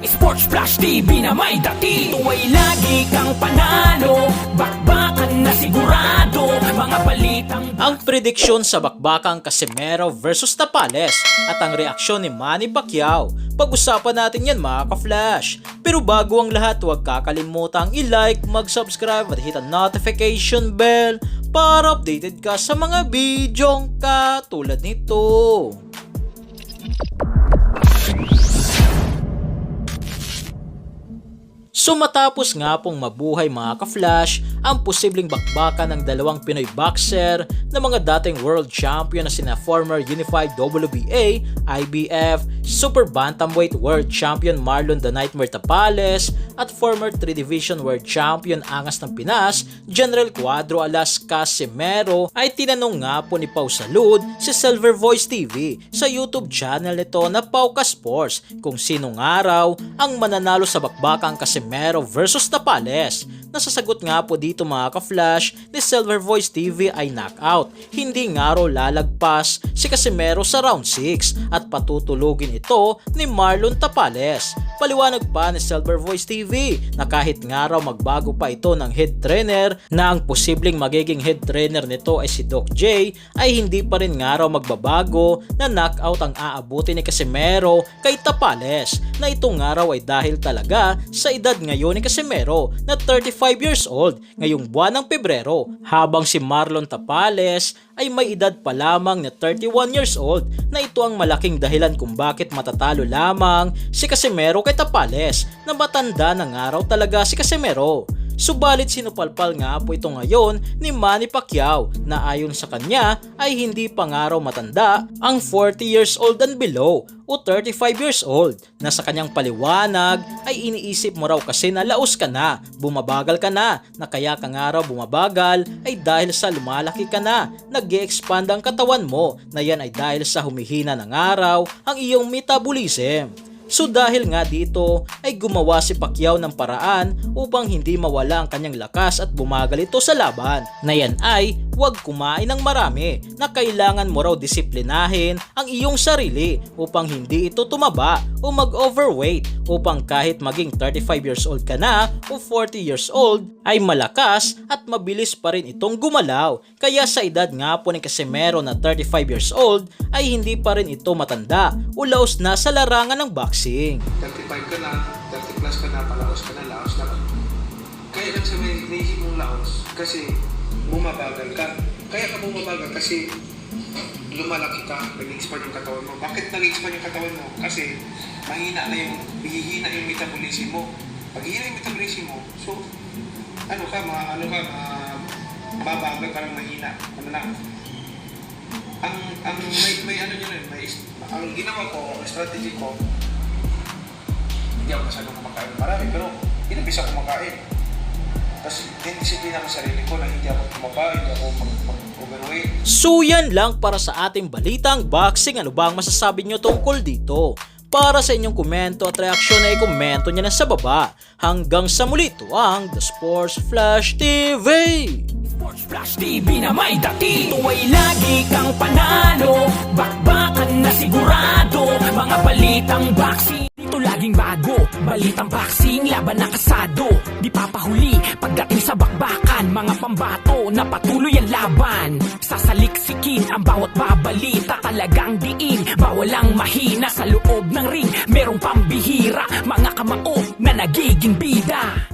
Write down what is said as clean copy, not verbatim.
Sports Flash TV na may dati. Tuwa'y lagi kang panalo, bakbakan na sigurado, mga balitang... Ang prediksyon sa bakbakang Casimero versus Tapales at ang reaksyon ni Manny Pacquiao. Pag-usapan natin yan mga ka-flash. Pero bago ang lahat, huwag kakalimutang i-like, mag-subscribe at hit ang notification bell para updated ka sa mga bidyong katulad nito. So matapos nga pong mabuhay mga ka-flash ang posibleng bakbakan ng dalawang Pinoy boxer na mga dating world champion na sina former Unified WBA, IBF, Super Bantamweight World Champion Marlon The Nightmare Tapales at former 3 Division World Champion Angas ng Pinas, General Cuadro Alas Casimero ay tinanong nga po ni Pau Salud si Silver Voice TV sa YouTube channel nito na Pauka Sports kung sino nga raw ang mananalo sa bakbakang Casimero versus Tapales. Nasasagot nga po dito mga ka-flash ni Silver Voice TV ay knockout. Hindi nga raw lalagpas si Casimero sa round 6 at patutulugin ito ni Marlon Tapales. Paliwanag pa ni Silver Voice TV na kahit nga raw magbago pa ito ng head trainer na ang posibleng magiging head trainer nito ay si Doc J ay hindi pa rin nga raw magbabago na knockout ang aabuti ni Casimero kay Tapales na ito nga raw ay dahil talaga sa edad ngayon ni Casimero na 35 years old ngayong buwan ng Pebrero habang si Marlon Tapales ay may edad pa lamang na 31 years old na ito ang malaking dahilan kung bakit matatalo lamang si Casimero kay Tapales na matanda na nga raw talaga si Casimero. Subalit sinupalpal nga po ito ngayon ni Manny Pacquiao na ayon sa kanya ay hindi pa nga raw matanda ang 40 years old and below o 35 years old na sa kanyang paliwanag ay iniisip mo raw kasi na laos ka na, bumabagal ka na kaya ka nga raw bumabagal ay dahil sa lumalaki ka na, nag-e-expand ang katawan mo na yan ay dahil sa humihina ng araw ang iyong metabolism. So dahil nga dito ay gumawa si Pacquiao ng paraan upang hindi mawala ang kanyang lakas at bumagal ito sa laban. Na yan ay huwag kumain ng marami na kailangan mo raw disiplinahin ang iyong sarili upang hindi ito tumaba o mag-overweight upang kahit maging 35 years old ka na o 40 years old ay malakas at mabilis pa rin itong gumalaw. Kaya sa edad nga po ni Casimero na 35 years old ay hindi pa rin ito matanda o laos na sa larangan ng boxing. 35 ka na, 30 plus ka na, palaos ka na, laos na. Kaya lang sa may naisip mong laos kasi bumabagal ka. Kaya ka bumabagal kasi lumalaki ka, nag-expand yung katawan mo. Bakit nag-expand yung katawan mo? Kasi mahina yung metabolism mo. Pag hihina yung metabolism mo, so mabagal ka lang mahina. Ano na? Ang ginawa ko, strategy ko, hindi ako masyadong kumakain marami, pero inabis ako kumakain. Tapos disiplina ko sarili ko na hindi ako kumakain, hindi ako mag-overweight. So yan lang para sa ating balitang boxing. Ano ba ang masasabi nyo tungkol dito? Para sa inyong komento at reaksyon ay komento nyo na sa baba. Hanggang sa muli, ito ang The Sports Flash TV. Sports Flash TV na may dati. Tuwa'y lagi kang panalo, bakbakan na sigurado, mga balitang boxing. Dito laging bago, balitang boxing, laban na kasado. Di papahuli pagdating sa bakbakan, mga pambato na patuloy ang laban. Sasaliksikin ang bawat babalita, talagang diin, bawal ang mahina sa loob ng ring. Merong pambihira, mga kamao na nagiging bida.